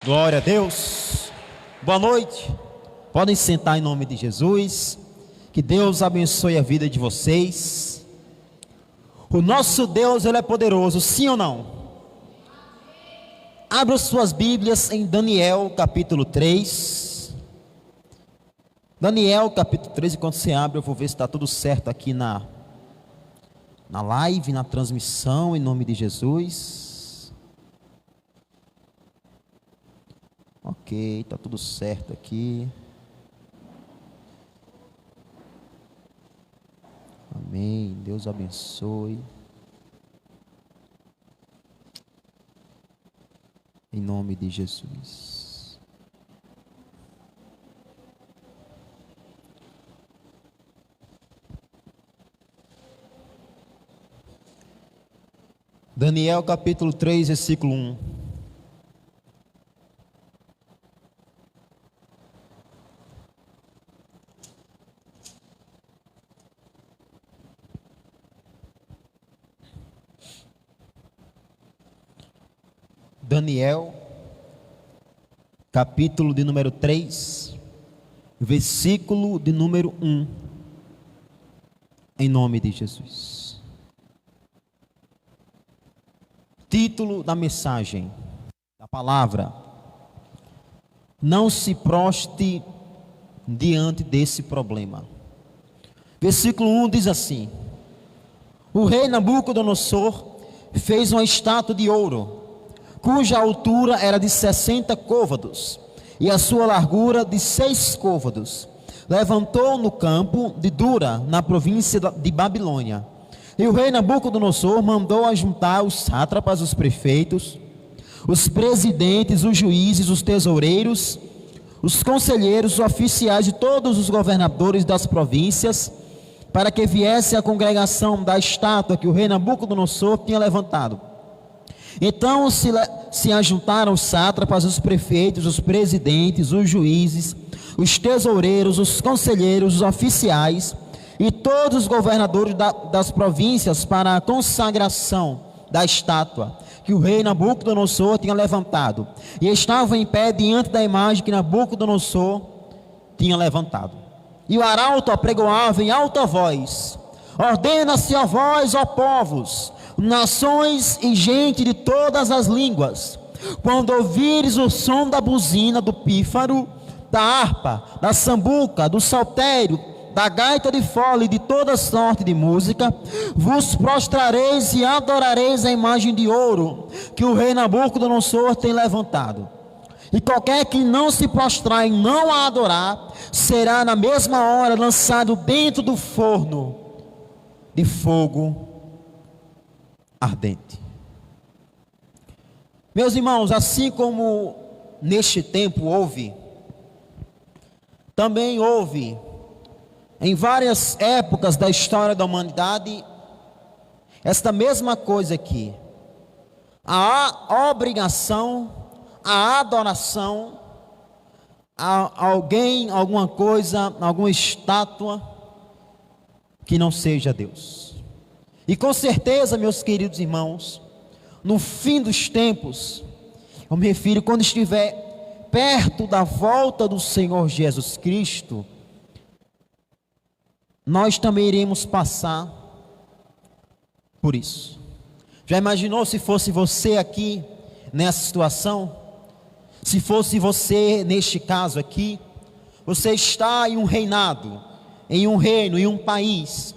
Glória a Deus. Boa noite. Podem sentar em nome de Jesus. Que Deus abençoe a vida de vocês. O nosso Deus, Ele é poderoso, sim ou não? Abra suas Bíblias em Daniel capítulo 3. Daniel capítulo 3, enquanto você abre, eu vou ver se está tudo certo aqui na live, na transmissão, em nome de Jesus. Ok, está tudo certo aqui. Amém. Deus abençoe. Em nome de Jesus. Daniel capítulo 3, versículo 1. Daniel, capítulo de número 3, versículo de número 1, em nome de Jesus. Título da mensagem, da palavra: não se proste diante desse problema. Versículo 1 diz assim: o rei Nabucodonosor fez uma estátua de ouro, cuja altura era de 60 côvados, e a sua largura de 6 côvados. Levantou no campo de Dura, na província de Babilônia. E o rei Nabucodonosor mandou ajuntar os sátrapas, os prefeitos, os presidentes, os juízes, os tesoureiros, os conselheiros, os oficiais e todos os governadores das províncias, para que viesse a congregação da estátua que o rei Nabucodonosor tinha levantado. Então se ajuntaram os sátrapas, os prefeitos, os presidentes, os juízes, os tesoureiros, os conselheiros, os oficiais e todos os governadores das províncias para a consagração da estátua que o rei Nabucodonosor tinha levantado, e estavam em pé diante da imagem que Nabucodonosor tinha levantado. E o arauto apregoava em alta voz: ordena-se a vós, ó povos, nações e gente de todas as línguas, quando ouvires o som da buzina, do pífaro, da harpa, da sambuca, do saltério, da gaita de fole e de toda sorte de música, vos prostrareis e adorareis a imagem de ouro que o rei Nabucodonosor tem levantado. E qualquer que não se prostrar e não a adorar, será na mesma hora lançado dentro do forno de fogo ardente. Meus irmãos, assim como neste tempo também houve em várias épocas da história da humanidade esta mesma coisa aqui: a obrigação, a adoração a alguém, alguma coisa, alguma estátua que não seja Deus. E com certeza, meus queridos irmãos, no fim dos tempos, eu me refiro quando estiver perto da volta do Senhor Jesus Cristo, nós também iremos passar por isso. Já imaginou se fosse você aqui nessa situação? Se fosse você neste caso aqui, você está em um reinado, em um reino, em um país,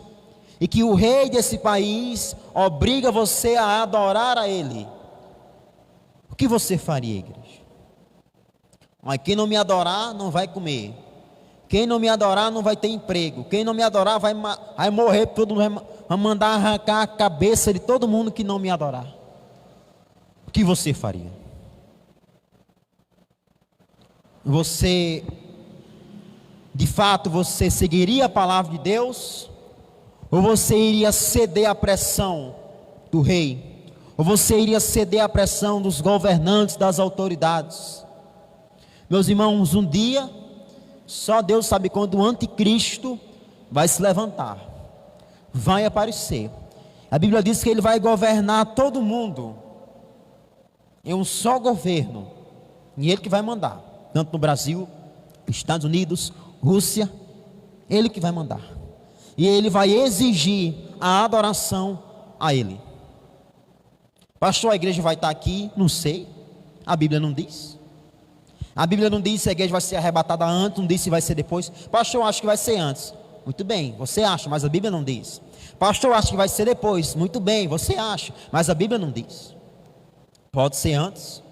e que o rei desse país obriga você a adorar a ele. O que você faria, igreja? Mas quem não me adorar não vai comer. Quem não me adorar não vai ter emprego. Quem não me adorar vai morrer. Todo mundo vai mandar arrancar a cabeça de todo mundo que não me adorar. O que você faria? Você, de fato, você seguiria a palavra de Deus? Ou você iria ceder à pressão do rei? Ou você iria ceder à pressão dos governantes, das autoridades? Meus irmãos, um dia, só Deus sabe quando o anticristo vai se levantar, vai aparecer. A Bíblia diz que ele vai governar todo mundo em um só governo. E Ele que vai mandar, tanto no Brasil, Estados Unidos, Rússia, Ele que vai mandar. E Ele vai exigir a adoração a Ele. Pastor, a igreja vai estar aqui? Não sei, a Bíblia não diz. A Bíblia não diz se a igreja vai ser arrebatada antes, não diz se vai ser depois. Pastor, eu acho que vai ser antes. Muito bem, você acha, mas a Bíblia não diz. Pastor, eu acho que vai ser depois. Muito bem, você acha, mas a Bíblia não diz. Pode ser antes,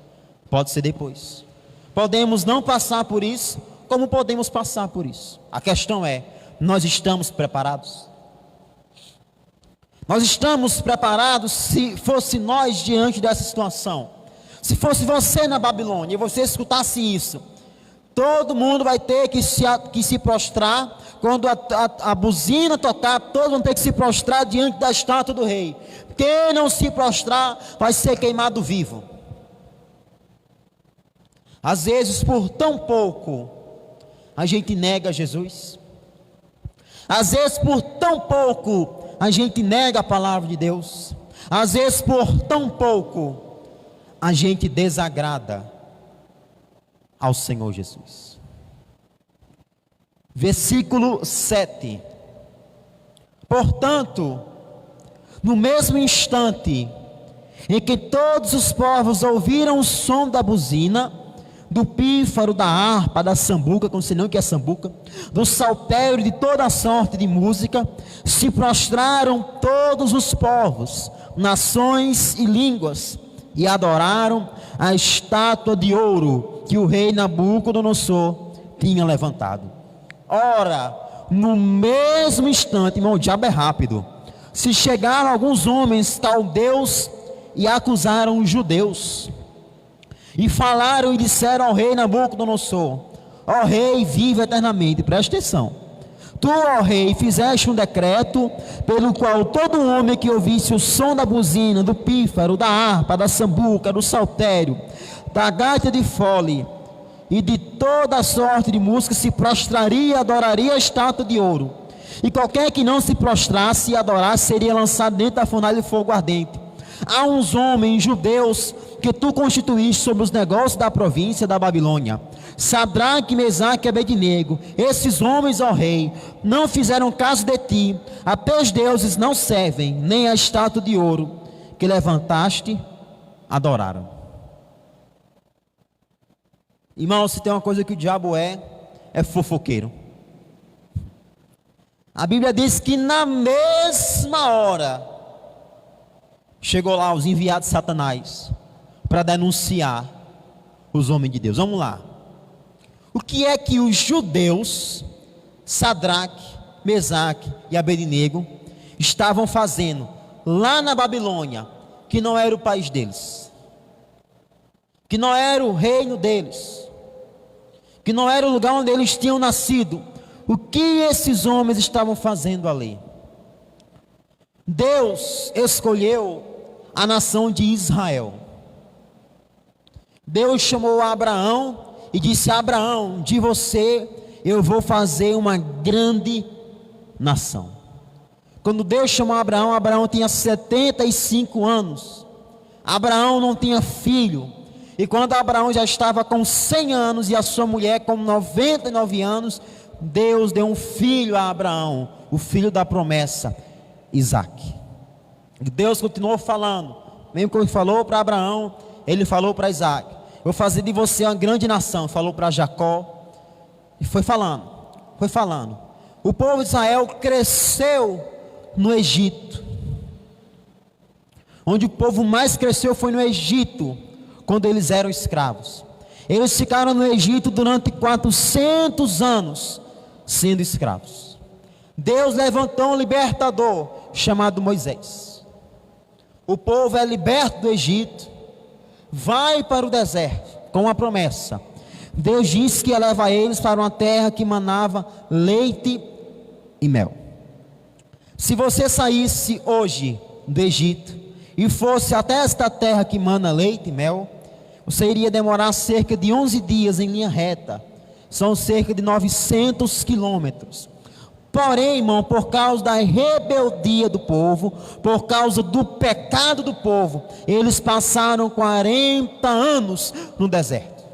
pode ser depois. Podemos não passar por isso, como podemos passar por isso. A questão é, nós estamos preparados? Nós estamos preparados se fosse nós diante dessa situação? Se fosse você na Babilônia e você escutasse isso, todo mundo vai ter que se prostrar. Quando a buzina tocar, todos vão ter que se prostrar diante da estátua do rei. Quem não se prostrar vai ser queimado vivo. Às vezes, por tão pouco, a gente nega Jesus. Às vezes, por tão pouco, a gente nega a palavra de Deus. Às vezes, por tão pouco, a gente desagrada ao Senhor Jesus. Versículo 7. Portanto, no mesmo instante em que todos os povos ouviram o som da buzina, do pífaro, da harpa, da sambuca, como se não que é sambuca, do saltério, de toda sorte de música, se prostraram todos os povos, nações e línguas, e adoraram a estátua de ouro que o rei Nabucodonosor tinha levantado. Ora, no mesmo instante, irmão, o diabo é rápido, se chegaram alguns homens caldeus e acusaram os judeus, e falaram e disseram ao rei Nabucodonosor: ó rei, vive eternamente. Presta atenção. Tu, ó rei, fizeste um decreto pelo qual todo homem que ouvisse o som da buzina, do pífaro, da harpa, da sambuca, do saltério, da gaita de fole e de toda sorte de música se prostraria e adoraria a estátua de ouro. E qualquer que não se prostrasse e adorasse seria lançado dentro da fornalha de fogo ardente. Há uns homens judeus que tu constituíste sobre os negócios da província da Babilônia, Sadraque, Mesaque e Abednego. Esses homens, ó rei, não fizeram caso de ti, a teus deuses não servem, nem a estátua de ouro que levantaste adoraram. Irmão, se tem uma coisa que o diabo é fofoqueiro. A Bíblia diz que na mesma hora chegou lá os enviados de Satanás para denunciar os homens de Deus. Vamos lá. O que é que os judeus, Sadraque, Mesaque e Abednego, estavam fazendo lá na Babilônia, que não era o país deles, que não era o reino deles, que não era o lugar onde eles tinham nascido? O que esses homens estavam fazendo ali? Deus escolheu a nação de Israel. Deus chamou Abraão e disse: Abraão, de você eu vou fazer uma grande nação. Quando Deus chamou Abraão, Abraão tinha 75 anos. Abraão não tinha filho. E quando Abraão já estava com 100 anos e a sua mulher com 99 anos, Deus deu um filho a Abraão, o filho da promessa, Isaque. Deus continuou falando, mesmo que ele falou para Abraão, ele falou para Isaque: vou fazer de você uma grande nação. Falou para Jacó, e foi falando, foi falando. O povo de Israel cresceu no Egito. Onde o povo mais cresceu foi no Egito, quando eles eram escravos. Eles ficaram no Egito durante 400 anos, sendo escravos. Deus levantou um libertador, chamado Moisés. O povo é liberto do Egito, vai para o deserto, com uma promessa. Deus disse que ia levar eles para uma terra que manava leite e mel. Se você saísse hoje do Egito e fosse até esta terra que mana leite e mel, você iria demorar cerca de 11 dias em linha reta. São cerca de 900 quilômetros. Porém, irmão, por causa da rebeldia do povo, por causa do pecado do povo, eles passaram 40 anos no deserto.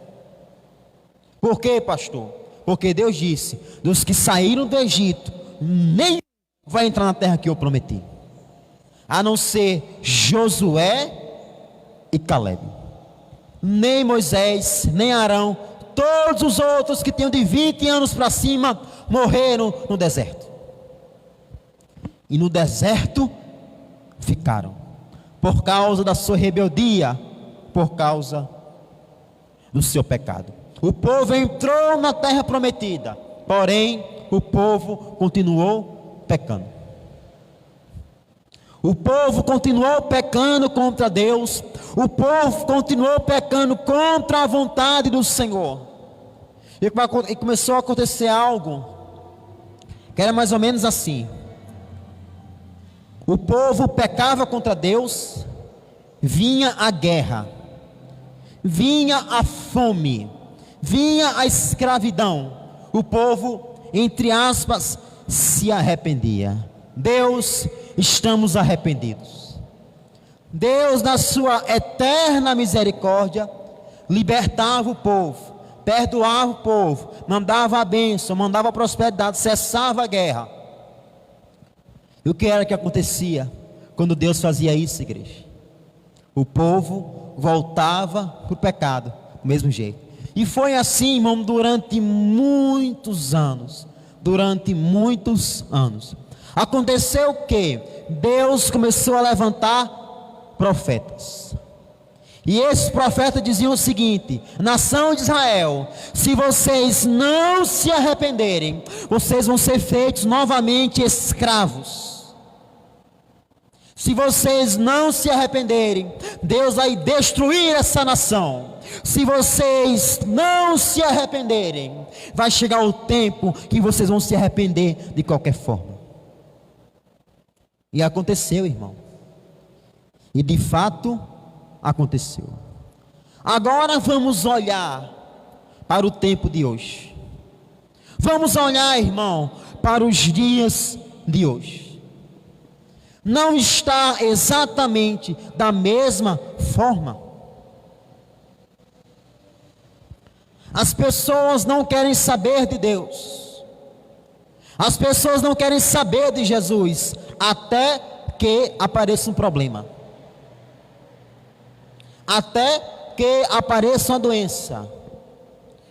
Por quê, pastor? Porque Deus disse: dos que saíram do Egito, nenhum vai entrar na terra que eu prometi, a não ser Josué e Caleb. Nem Moisés, nem Arão, todos os outros que tinham de 20 anos para cima, morreram no deserto. E no deserto ficaram, por causa da sua rebeldia, por causa do seu pecado. O povo entrou na terra prometida, porém o povo continuou pecando. O povo continuou pecando contra Deus. O povo continuou pecando contra a vontade do Senhor. E começou a acontecer algo que era mais ou menos assim: o povo pecava contra Deus, vinha a guerra, vinha a fome, vinha a escravidão. O povo, entre aspas, se arrependia. Deus, estamos arrependidos. Deus, na sua eterna misericórdia, libertava o povo, perdoava o povo, mandava a bênção, mandava a prosperidade, cessava a guerra. E o que era que acontecia quando Deus fazia isso, igreja? O povo voltava para o pecado, do mesmo jeito. E foi assim, irmão, durante muitos anos. Durante muitos anos. Aconteceu o que? Deus começou a levantar profetas. E esses profetas diziam o seguinte: nação de Israel, se vocês não se arrependerem, vocês vão ser feitos novamente escravos. Se vocês não se arrependerem, Deus vai destruir essa nação. Se vocês não se arrependerem, vai chegar o tempo que vocês vão se arrepender de qualquer forma. E aconteceu, irmão. E de fato aconteceu. Agora vamos olhar para o tempo de hoje. Vamos olhar, irmão, para os dias de hoje. Não está exatamente da mesma forma. As pessoas não querem saber de Deus. As pessoas não querem saber de Jesus, até que apareça um problema. Até que apareça uma doença.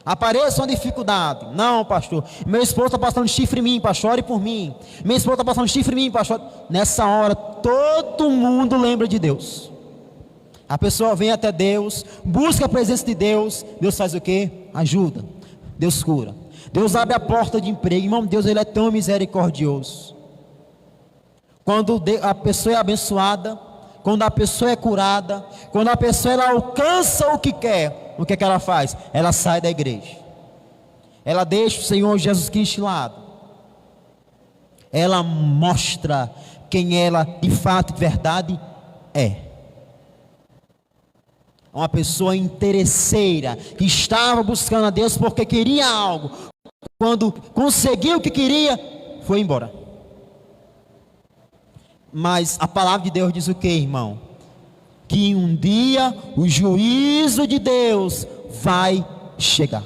Apareça uma dificuldade. Não, pastor, meu esposo está passando chifre em mim, pastor, ore por mim. Minha esposa está passando chifre em mim, pastor. Nessa hora, todo mundo lembra de Deus. A pessoa vem até Deus, busca a presença de Deus. Deus faz o quê? Ajuda. Deus cura. Deus abre a porta de emprego. Irmão, Deus, Ele é tão misericordioso. Quando a pessoa é abençoada, quando a pessoa é curada, quando a pessoa ela alcança o que quer, o que é que ela faz? Ela sai da igreja. Ela deixa o Senhor Jesus Cristo de lado. Ela mostra quem ela de fato, de verdade é. Uma pessoa interesseira que estava buscando a Deus porque queria algo. Quando conseguiu o que queria, foi embora. Mas a palavra de Deus diz o que, irmão? Que um dia o juízo de Deus vai chegar.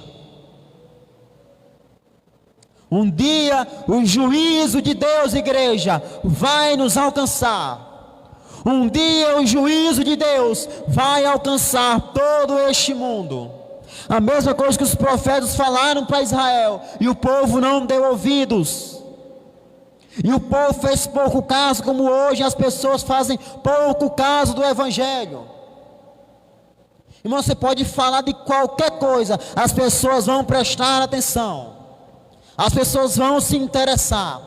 Um dia o juízo de Deus, igreja, vai nos alcançar. Um dia o juízo de Deus vai alcançar todo este mundo. A mesma coisa que os profetas falaram para Israel, e o povo não deu ouvidos. E o povo fez pouco caso, como hoje as pessoas fazem pouco caso do Evangelho. Irmão, você pode falar de qualquer coisa, as pessoas vão prestar atenção, as pessoas vão se interessar.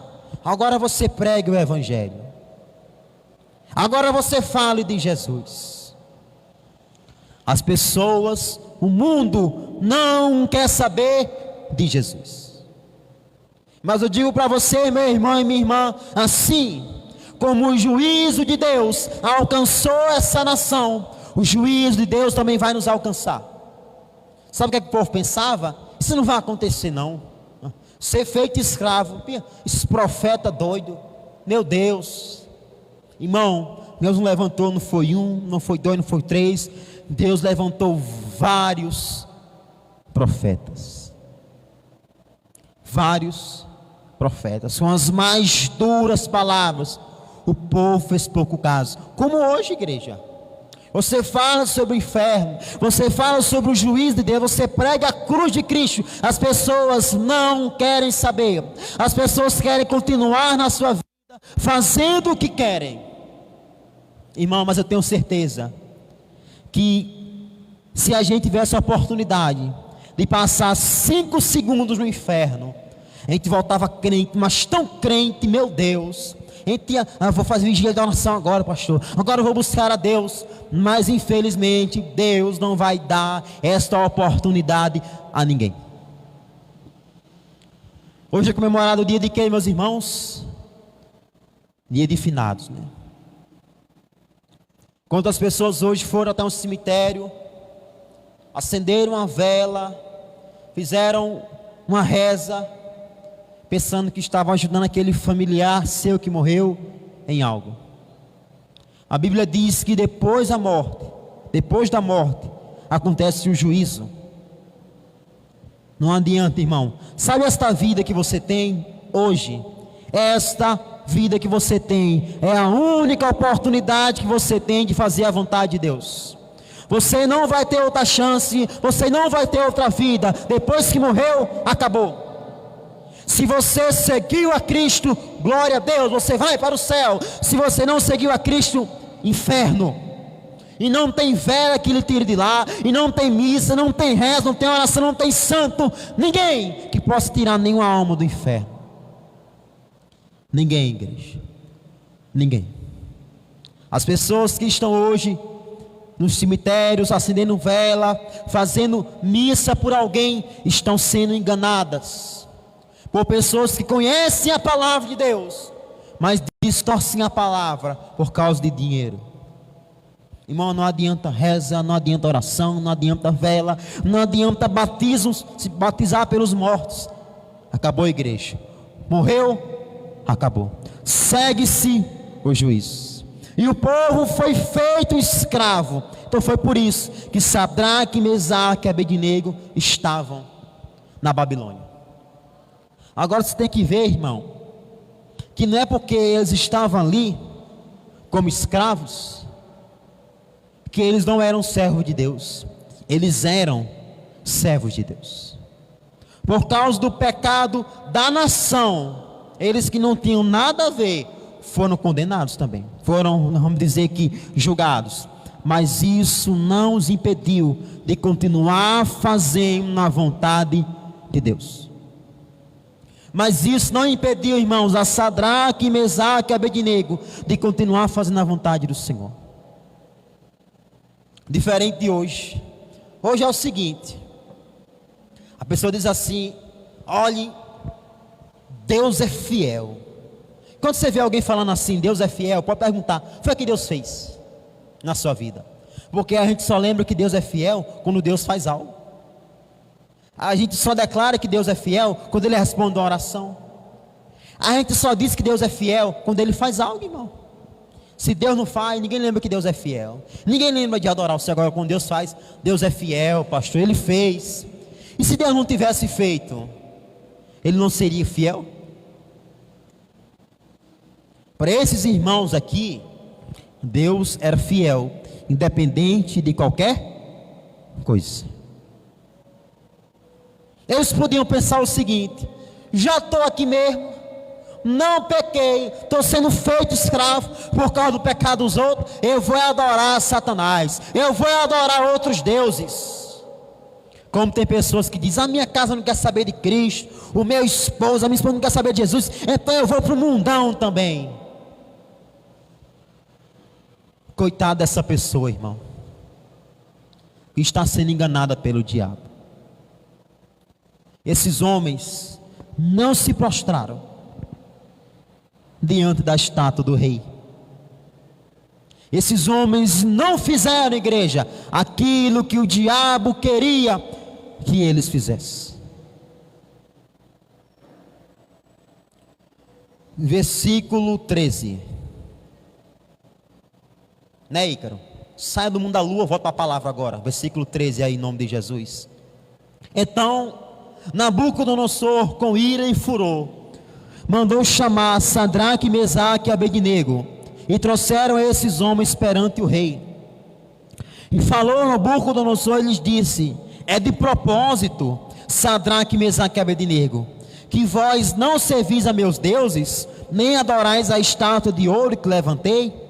Agora você pregue o Evangelho. Agora você fale de Jesus. As pessoas, o mundo não quer saber de Jesus. Mas eu digo para você, meu irmão e minha irmã, assim como o juízo de Deus alcançou essa nação, o juízo de Deus também vai nos alcançar. Sabe o que é que o povo pensava? Isso não vai acontecer não. Ser feito escravo, esse profeta doido, meu Deus. Irmão, Deus não levantou, não foi um, não foi dois, não foi três. Deus levantou vários profetas. vários profetas, com as mais duras palavras. O povo fez pouco caso, como hoje, igreja. Você fala sobre o inferno, você fala sobre o juízo de Deus, você prega a cruz de Cristo. As pessoas não querem saber, as pessoas querem continuar na sua vida fazendo o que querem. Irmão, mas eu tenho certeza que se a gente tivesse a oportunidade de passar 5 segundos no inferno, a gente voltava crente, mas tão crente, meu Deus. A gente ia, vou fazer vigília de oração agora, pastor, agora eu vou buscar a Deus. Mas infelizmente Deus não vai dar esta oportunidade a ninguém. Hoje é comemorado o dia de quem, meus irmãos? Dia de finados, né? Quantas pessoas hoje foram até um cemitério, acenderam uma vela, fizeram uma reza, pensando que estavam ajudando aquele familiar seu que morreu em algo. A Bíblia diz que depois da morte, acontece o juízo. Não adianta, irmão. Sabe esta vida que você tem hoje? Esta vida que você tem é a única oportunidade que você tem de fazer a vontade de Deus. Você não vai ter outra chance, você não vai ter outra vida. Depois que morreu, acabou. Se você seguiu a Cristo, glória a Deus, você vai para o céu. Se você não seguiu a Cristo, inferno. E não tem vela que lhe tire de lá, e não tem missa, não tem reza, não tem oração, não tem santo, ninguém que possa tirar nenhuma alma do inferno. Ninguém, igreja. Ninguém. As pessoas que estão hoje nos cemitérios, acendendo vela, fazendo missa por alguém, estão sendo enganadas por pessoas que conhecem a palavra de Deus, mas distorcem a palavra por causa de dinheiro. Irmão, não adianta reza, não adianta oração, não adianta vela, não adianta batismos, se batizar pelos mortos. Acabou a igreja. Morreu, acabou. Segue-se o juízo. E o povo foi feito escravo. Então foi por isso que Sadraque, Mesaque e Abednego estavam na Babilônia. Agora você tem que ver, irmão, que não é porque eles estavam ali como escravos que eles não eram servos de Deus. Eles eram servos de Deus. Por causa do pecado da nação, eles que não tinham nada a ver foram condenados também. Foram, vamos dizer que, julgados. Mas isso não os impediu de continuar fazendo a vontade de Deus. Mas isso não impediu, irmãos, a Sadraque, Mesaque e Abednego de continuar fazendo a vontade do Senhor. Diferente de hoje. Hoje é o seguinte: a pessoa diz assim: olhe, Deus é fiel. Quando você vê alguém falando assim, Deus é fiel, pode perguntar: foi o que Deus fez na sua vida? Porque a gente só lembra que Deus é fiel quando Deus faz algo. A gente só declara que Deus é fiel quando Ele responde uma oração. A gente só diz que Deus é fiel quando Ele faz algo, irmão. Se Deus não faz, ninguém lembra que Deus é fiel. Ninguém lembra de adorar o Senhor. Agora quando Deus faz, Deus é fiel, pastor, Ele fez. E se Deus não tivesse feito, Ele não seria fiel? Para esses irmãos aqui, Deus era fiel, independente de qualquer coisa. Eles podiam pensar o seguinte: já estou aqui mesmo, não pequei, estou sendo feito escravo por causa do pecado dos outros, eu vou adorar Satanás, eu vou adorar outros deuses. Como tem pessoas que dizem: a minha casa não quer saber de Cristo, o meu esposo, a minha esposa não quer saber de Jesus, então eu vou para o mundão também. Coitado dessa pessoa, irmão, que está sendo enganada pelo diabo. Esses homens não se prostraram diante da estátua do rei. Esses homens não fizeram, igreja, aquilo que o diabo queria que eles fizessem. Versículo 13. Né, Ícaro? Saia do mundo da lua, volta para a palavra agora. Versículo 13 aí, em nome de Jesus. Então Nabucodonosor, com ira e furor, mandou chamar Sadraque, Mesaque e Abednego, e trouxeram esses homens perante o rei. E falou Nabucodonosor e lhes disse: é de propósito, Sadraque, Mesaque e Abednego, que vós não servis a meus deuses, nem adorais a estátua de ouro que levantei?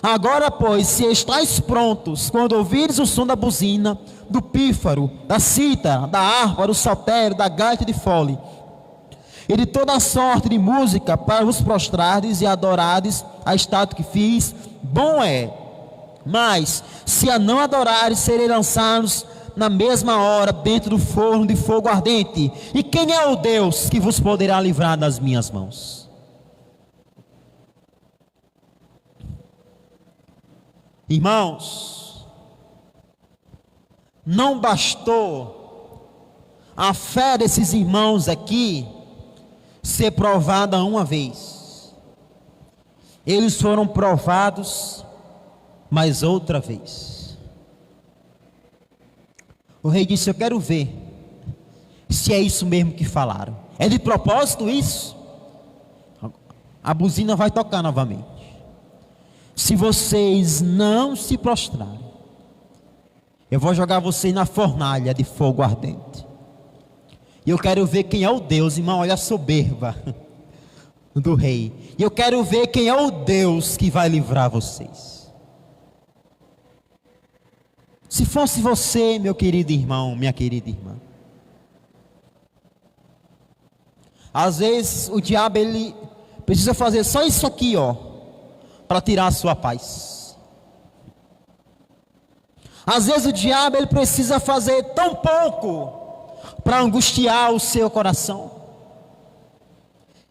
Agora, pois, se estáis prontos, quando ouvires o som da buzina, do pífaro, da cítara, da harpa, do saltério, da gaita de fole, e de toda sorte de música, para vos prostrardes e adorardes a estátua que fiz, bom é. Mas, se a não adorares, serei lançados na mesma hora dentro do forno de fogo ardente. E quem é o Deus que vos poderá livrar das minhas mãos? Irmãos, não bastou a fé desses irmãos aqui ser provada uma vez. Eles foram provados mais outra vez. O rei disse: eu quero ver se é isso mesmo que falaram. É de propósito isso? A buzina vai tocar novamente. Se vocês não se prostrarem, eu vou jogar vocês na fornalha de fogo ardente. E eu quero ver quem é o Deus, irmão, olha a soberba do rei. E eu quero ver quem é o Deus que vai livrar vocês. Se fosse você, meu querido irmão, minha querida irmã, às vezes o diabo ele precisa fazer só isso aqui, ó, para tirar a sua paz. Às vezes o diabo ele precisa fazer tão pouco para angustiar o seu coração.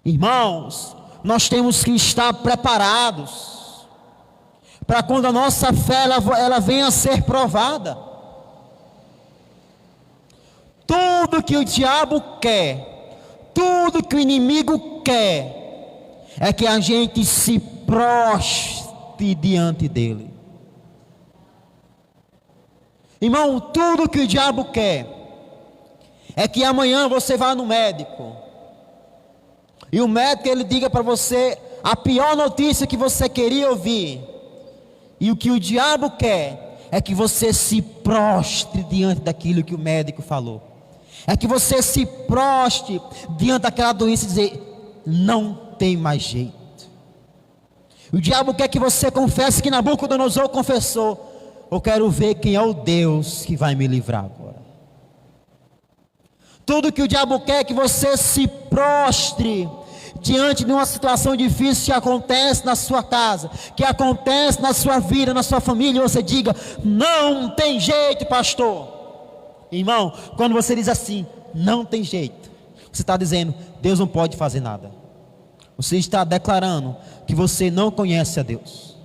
Irmãos, nós temos que estar preparados para quando a nossa fé ela venha a ser provada. Tudo que o diabo quer, tudo que o inimigo quer, é que a gente se prostre diante dele. Irmão, tudo que o diabo quer é que amanhã você vá no médico e o médico ele diga para você a pior notícia que você queria ouvir. E o que o diabo quer é que você se prostre diante daquilo que o médico falou. É que você se prostre diante daquela doença e dizer: não tem mais jeito. O diabo quer que você confesse que Nabucodonosor confessou: eu quero ver quem é o Deus que vai me livrar agora. Tudo que o diabo quer é que você se prostre diante de uma situação difícil que acontece na sua casa, que acontece na sua vida, na sua família, e você diga: não tem jeito, pastor. Irmão, quando você diz assim, não tem jeito, você está dizendo: Deus não pode fazer nada. Você está declarando que você não conhece a Deus.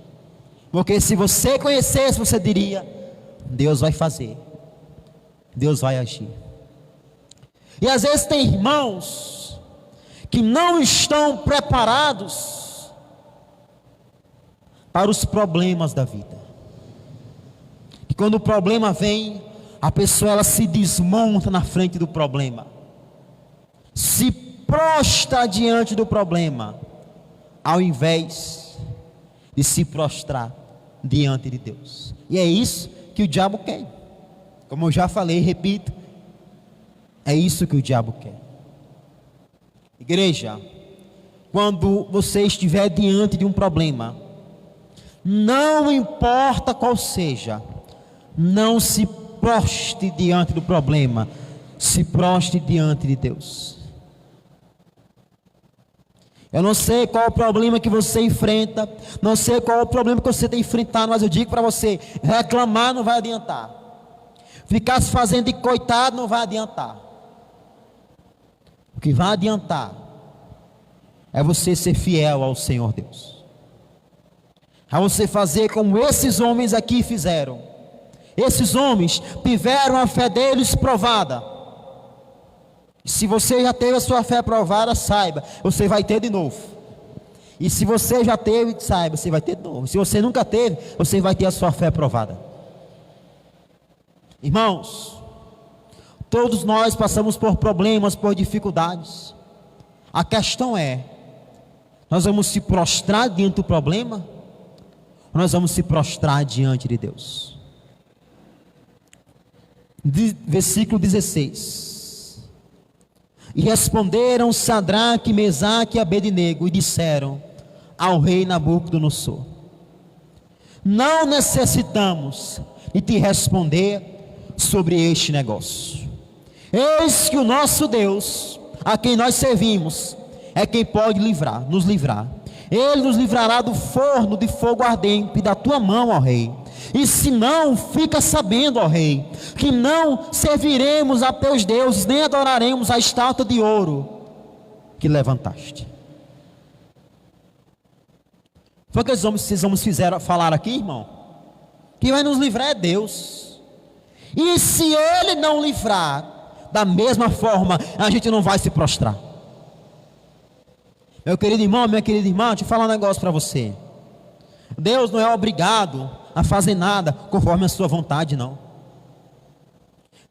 Porque se você conhecesse, você diria: Deus vai fazer, Deus vai agir. E às vezes tem irmãos que não estão preparados para os problemas da vida. E quando o problema vem, a pessoa ela se desmonta na frente do problema, se prostra diante do problema, ao invés de se prostrar diante de Deus. E é isso que o diabo quer. Como eu já falei e repito, é isso que o diabo quer. Igreja, quando você estiver diante de um problema, não importa qual seja, não se prostre diante do problema, se prostre diante de Deus. Eu não sei qual é o problema que você enfrenta, não sei qual é o problema que você tem enfrentado, mas eu digo para você: reclamar não vai adiantar, ficar se fazendo de coitado não vai adiantar. O que vai adiantar é você ser fiel ao Senhor Deus, a você fazer como esses homens aqui fizeram. Esses homens tiveram a fé deles provada. Se você já teve a sua fé provada, saiba, você vai ter de novo. E se você já teve, saiba, você vai ter de novo. Se você nunca teve, você vai ter a sua fé provada. Irmãos, Todos nós passamos por problemas, por dificuldades. A questão é: nós vamos se prostrar diante do problema, ou nós vamos se prostrar diante de Deus? Versículo 16: E responderam Sadraque, Mesaque e Abednego e disseram ao rei Nabucodonosor: Não necessitamos de te responder sobre este negócio. Eis que o nosso Deus, a quem nós servimos, é quem pode nos livrar. Ele nos livrará do forno de fogo ardente da tua mão, ó rei. E se não, fica sabendo, ó rei, que não serviremos a teus deuses, nem adoraremos a estátua de ouro que levantaste. Foi o que esses homens fizeram falar aqui, irmão? Quem vai nos livrar é Deus. E se Ele não livrar, da mesma forma, a gente não vai se prostrar. Meu querido irmão, minha querida irmã, deixa eu falar um negócio para você. Deus não é obrigado a fazer nada conforme a sua vontade, não.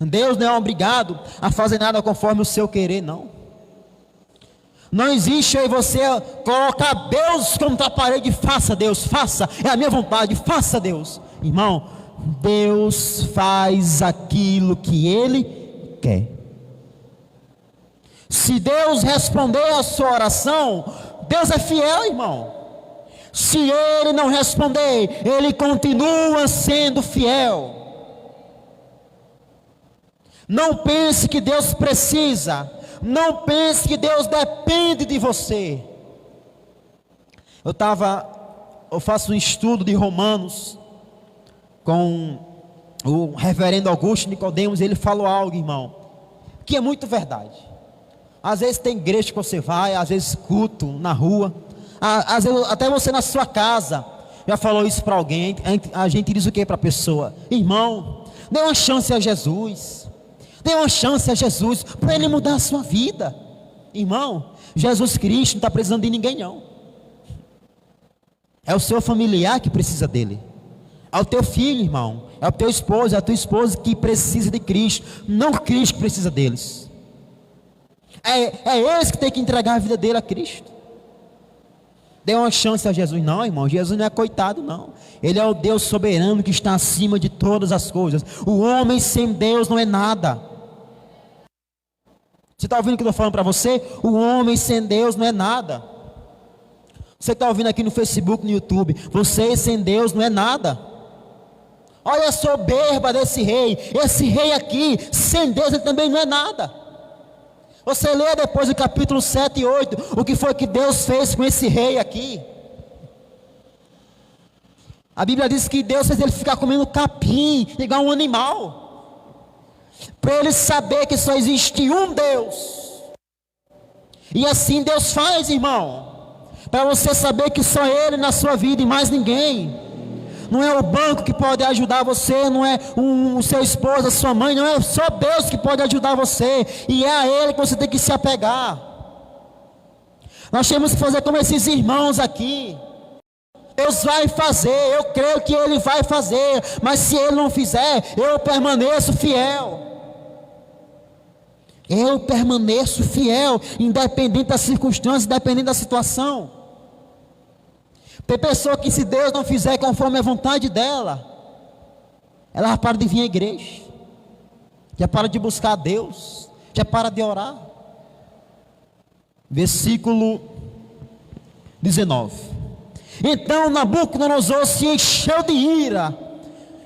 Deus não é obrigado a fazer nada conforme o seu querer, não. Não existe aí você colocar Deus contra a parede. Faça, Deus, faça, é a minha vontade, faça, Deus. Irmão, Deus faz aquilo que Ele quer. Se Deus responder a sua oração, Deus é fiel, irmão. Se Ele não responder, Ele continua sendo fiel. Não pense que Deus precisa, não pense que Deus depende de você. Eu faço um estudo de Romanos com o reverendo Augusto Nicodemos. Ele falou algo, irmão, que é muito verdade. Às vezes tem igreja que você vai, às vezes culto na rua, às vezes até você na sua casa já falou isso para alguém. A gente diz o que para a pessoa? Irmão, dê uma chance a Jesus, dê uma chance a Jesus para Ele mudar a sua vida. Irmão, Jesus Cristo não está precisando de ninguém, não. É o seu familiar que precisa dele, é o teu filho, irmão, é o teu esposo, é a tua esposa que precisa de Cristo, não Cristo que precisa deles. É eles que tem que entregar a vida dele a Cristo. Dê uma chance a Jesus. Não, irmão, Jesus não é coitado, não. Ele é o Deus soberano que está acima de todas as coisas. O homem sem Deus não é nada. Você está ouvindo o que eu estou falando para você? O homem sem Deus não é nada. Você está ouvindo aqui no Facebook, no YouTube, você sem Deus não é nada. Olha a soberba desse rei. Esse rei aqui, sem Deus, ele também não é nada. Você lê depois do capítulo 7 e 8, o que foi que Deus fez com esse rei aqui. A Bíblia diz que Deus fez ele ficar comendo capim, igual um animal, para ele saber que só existe um Deus. E assim Deus faz, irmão, para você saber que só Ele na sua vida e mais ninguém. Não é o banco que pode ajudar você, não é o seu esposo, a sua mãe, não é só Deus que pode ajudar você, e é a Ele que você tem que se apegar. Nós temos que fazer como esses irmãos aqui. Deus vai fazer, eu creio que Ele vai fazer, mas se Ele não fizer, eu permaneço fiel. Eu permaneço fiel, independente das circunstâncias, independente da situação. Tem pessoa que, se Deus não fizer conforme a vontade dela, ela já para de vir à igreja, já para de buscar a Deus, já para de orar. Versículo 19: Então Nabucodonosor se encheu de ira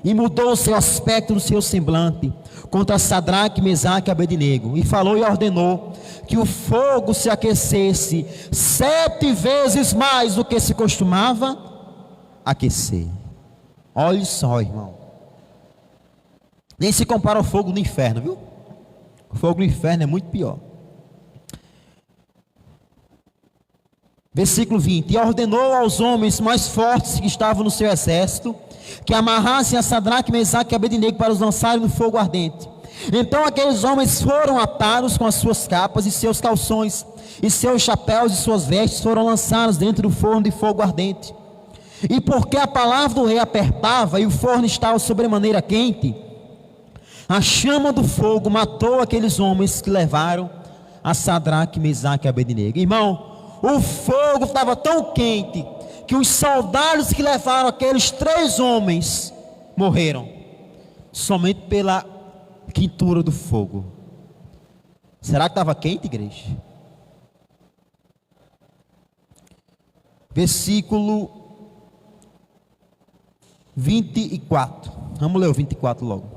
e mudou o seu aspecto, no seu semblante, contra Sadraque, Mesaque e Abednego, e falou e ordenou que o fogo se aquecesse 7 vezes mais do que se costumava aquecer. Olha só, irmão, nem se compara ao fogo do inferno, viu? O fogo do inferno é muito pior. Versículo 20: E ordenou aos homens mais fortes que estavam no seu exército que amarrassem a Sadraque, Mesaque e Abednego para os lançarem no fogo ardente. Então aqueles homens foram atados com as suas capas e seus calções, e seus chapéus e suas vestes foram lançados dentro do forno de fogo ardente. E porque a palavra do rei apertava e o forno estava sobremaneira quente, A chama do fogo matou aqueles homens que levaram a Sadraque, Mesaque e Abednego. Irmão, o fogo estava tão quente que os soldados que levaram aqueles 3 homens morreram, somente pela quentura do fogo. Será que estava quente, igreja? Versículo 24. Vamos ler o 24 logo.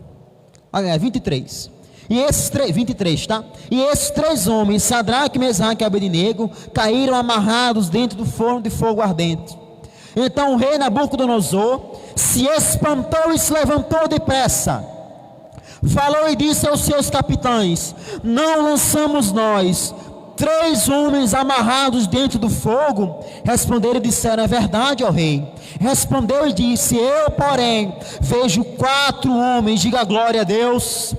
23. E esses 23, tá? E esses 3 homens, Sadraque, Mesaque e Abednego, caíram amarrados dentro do forno de fogo ardente. Então o rei Nabucodonosor se espantou e se levantou depressa. Falou e disse aos seus capitães: não lançamos nós 3 homens amarrados dentro do fogo? Responderam e disseram: é verdade, ó rei. Respondeu e disse: eu, porém, vejo 4 homens, diga glória a Deus.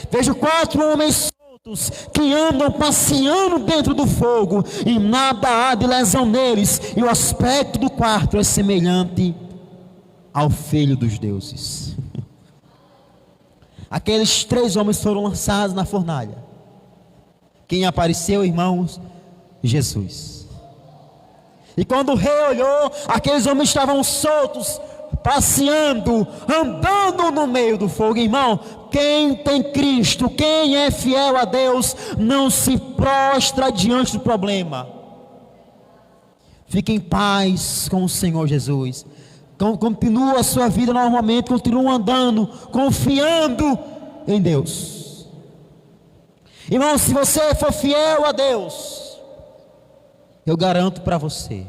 Vejo 4 homens soltos que andam passeando dentro do fogo, e nada há de lesão neles, e o aspecto do quarto é semelhante ao filho dos deuses. Aqueles 3 homens foram lançados na fornalha. Quem apareceu, irmãos? Jesus. E quando o rei olhou, aqueles homens estavam soltos, passeando, andando no meio do fogo. Irmão, quem tem Cristo, quem é fiel a Deus, não se prostra diante do problema. Fique em paz com o Senhor Jesus. Continua a sua vida normalmente, continua andando, confiando em Deus. Irmão, se você for fiel a Deus, eu garanto para você,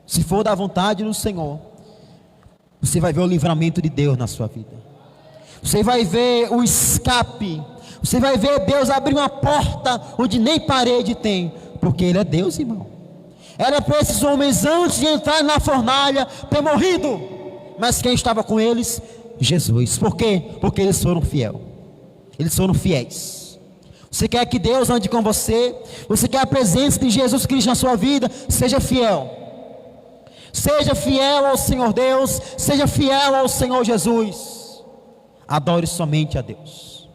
se for da vontade do Senhor, você vai ver o livramento de Deus na sua vida. Você vai ver o escape. Você vai ver Deus abrir uma porta onde nem parede tem, porque Ele é Deus, irmão. Era para esses homens, antes de entrar na fornalha, ter morrido. Mas quem estava com eles? Jesus. Por quê? Porque eles foram fiéis. Eles foram fiéis. Você quer que Deus ande com você? Você quer a presença de Jesus Cristo na sua vida? Seja fiel. Seja fiel ao Senhor Deus. Seja fiel ao Senhor Jesus. Adore somente a Deus.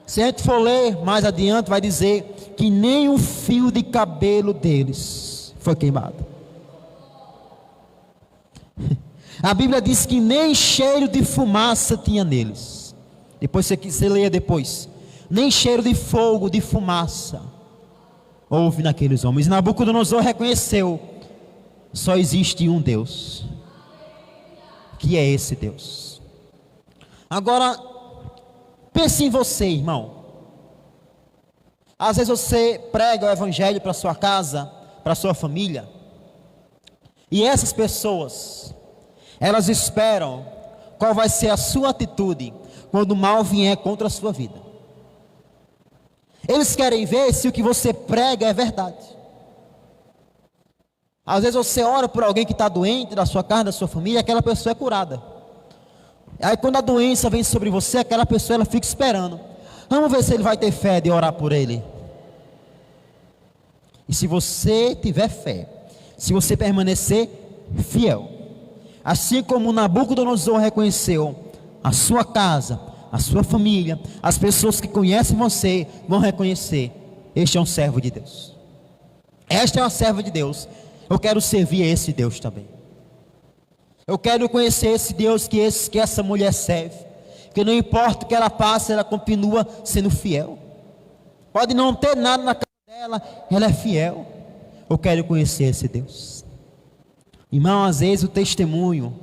Se a gente for ler mais adiante, vai dizer que nem um fio de cabelo deles foi queimado. A Bíblia diz que nem cheiro de fumaça tinha neles. Depois você leia depois. Nem cheiro de fogo, de fumaça houve naqueles homens. Nabucodonosor reconheceu: só existe um Deus, que é esse Deus. Agora, pense em você, irmão. Às vezes você prega o evangelho para sua casa, para sua família, e essas pessoas, elas esperam qual vai ser a sua atitude quando o mal vier contra a sua vida. Eles querem ver se o que você prega é verdade. Às vezes você ora por alguém que está doente, da sua casa, da sua família, aquela pessoa é curada. Aí quando a doença vem sobre você, aquela pessoa ela fica esperando. Vamos ver se ele vai ter fé de orar por ele. E se você tiver fé, se você permanecer fiel, assim como Nabucodonosor reconheceu, a sua casa, a sua família, as pessoas que conhecem você vão reconhecer: este é um servo de Deus, esta é uma serva de Deus. Eu quero servir a esse Deus também. Eu quero conhecer esse Deus que essa mulher serve, que não importa o que ela passe, ela continua sendo fiel. Pode não ter nada na casa dela, ela é fiel. Eu quero conhecer esse Deus. Irmão, às vezes o testemunho,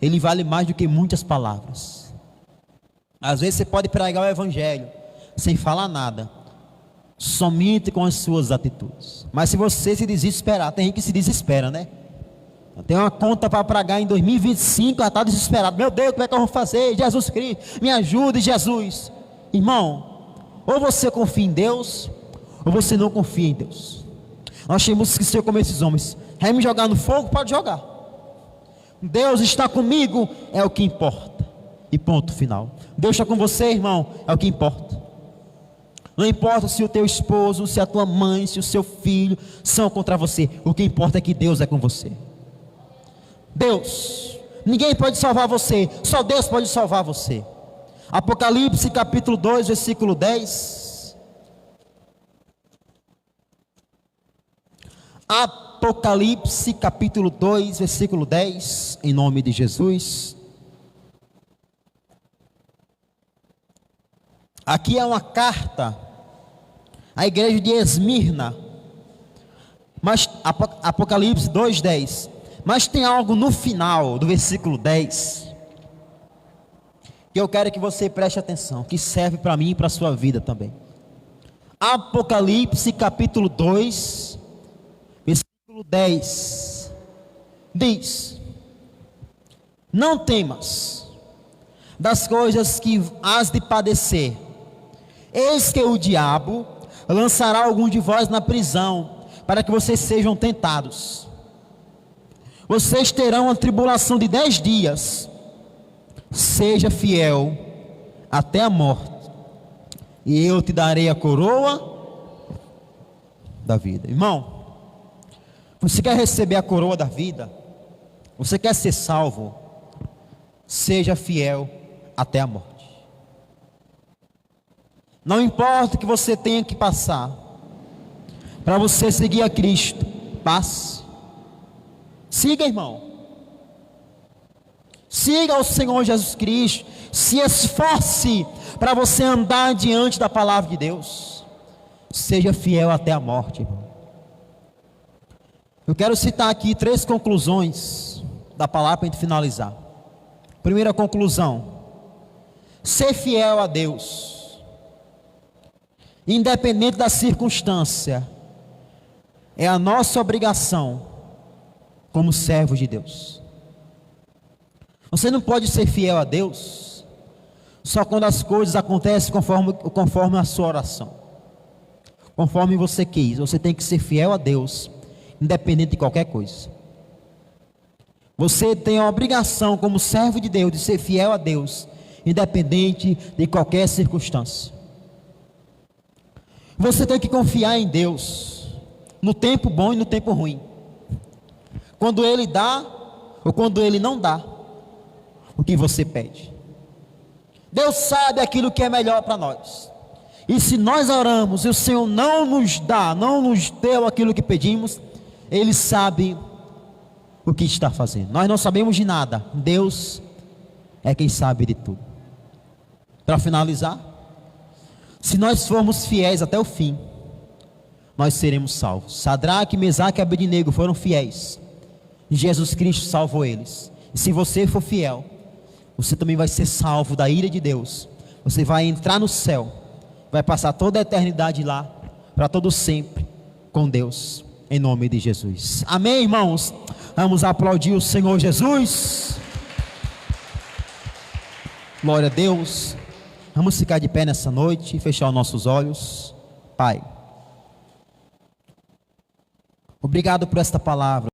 ele vale mais do que muitas palavras. Às vezes você pode pregar o evangelho sem falar nada, somente com as suas atitudes. Mas se você se desesperar, tem gente que se desespera, né? Tem uma conta para pagar em 2025, já está desesperado. Meu Deus, como é que eu vou fazer? Jesus Cristo, me ajude, Jesus. Irmão, ou você confia em Deus, ou você não confia em Deus. Nós temos que ser como esses homens. Quer me jogar no fogo? Pode jogar. Deus está comigo, é o que importa. E ponto final. Deus está com você, irmão, é o que importa. Não importa se o teu esposo, se a tua mãe, se o seu filho são contra você. O que importa é que Deus é com você. Deus, ninguém pode salvar você, só Deus pode salvar você. Apocalipse capítulo 2, versículo 10. Apocalipse capítulo 2, versículo 10, em nome de Jesus. Aqui é uma carta à igreja de Esmirna, mas Apocalipse 2:10. Mas tem algo no final do versículo 10 que eu quero que você preste atenção, que serve para mim e para a sua vida também. Apocalipse capítulo 2, versículo 10 diz: não temas das coisas que hás de padecer, eis que o diabo lançará alguns de vós na prisão, para que vocês sejam tentados. Vocês terão uma tribulação de 10 dias. Seja fiel até a morte, e eu te darei a coroa da vida. Irmão, você quer receber a coroa da vida? Você quer ser salvo? Seja fiel até a morte. Não importa o que você tenha que passar, para você seguir a Cristo, passe. Siga, irmão. Siga o Senhor Jesus Cristo. Se esforce para você andar diante da palavra de Deus. Seja fiel até a morte, irmão. Eu quero citar aqui 3 conclusões da palavra para a gente finalizar. Primeira conclusão: ser fiel a Deus, independente da circunstância, é a nossa obrigação como servos de Deus. Você não pode ser fiel a Deus só quando as coisas acontecem conforme a sua oração, conforme você quis. Você tem que ser fiel a Deus, independente de qualquer coisa. Você tem a obrigação como servo de Deus de ser fiel a Deus, independente de qualquer circunstância. Você tem que confiar em Deus, no tempo bom e no tempo ruim, quando Ele dá ou quando Ele não dá o que você pede. Deus sabe aquilo que é melhor para nós, e se nós oramos e o Senhor não nos dá, não nos deu aquilo que pedimos, Ele sabe o que está fazendo. Nós não sabemos de nada, Deus é quem sabe de tudo. Para finalizar, se nós formos fiéis até o fim, nós seremos salvos. Sadraque, Mesaque e Abednego foram fiéis, e Jesus Cristo salvou eles. E se você for fiel, você também vai ser salvo da ira de Deus. Você vai entrar no céu, vai passar toda a eternidade lá, para todo sempre, com Deus, em nome de Jesus. Amém, irmãos? Vamos aplaudir o Senhor Jesus. Glória a Deus. Vamos ficar de pé nessa noite e fechar os nossos olhos. Pai, obrigado por esta palavra.